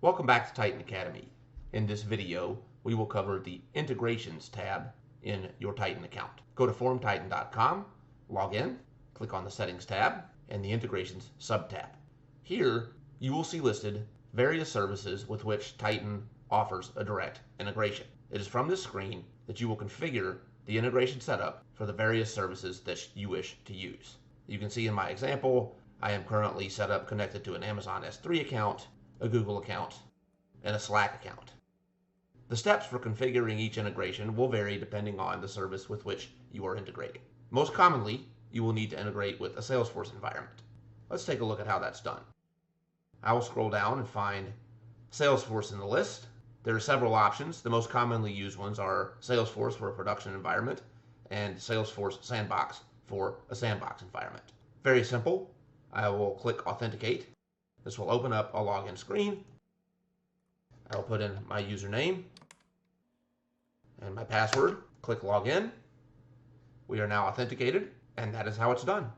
Welcome back to Titan Academy. In this video, we will cover the Integrations tab in your Titan account. Go to formtitan.com, log in, click on the Settings tab, and the Integrations sub-tab. Here, you will see listed various services with which Titan offers a direct integration. It is from this screen that you will configure the integration setup for the various services that you wish to use. You can see in my example, I am currently set up connected to an Amazon S3 account, a Google account, and a Slack account. The steps for configuring each integration will vary depending on the service with which you are integrating. Most commonly, you will need to integrate with a Salesforce environment. Let's take a look at how that's done. I will scroll down and find Salesforce in the list. There are several options. The most commonly used ones are Salesforce for a production environment and Salesforce Sandbox for a sandbox environment. Very simple. I will click Authenticate. This will open up a login screen. I will put in my username and my password. Click Login. We are now authenticated, and that is how it's done.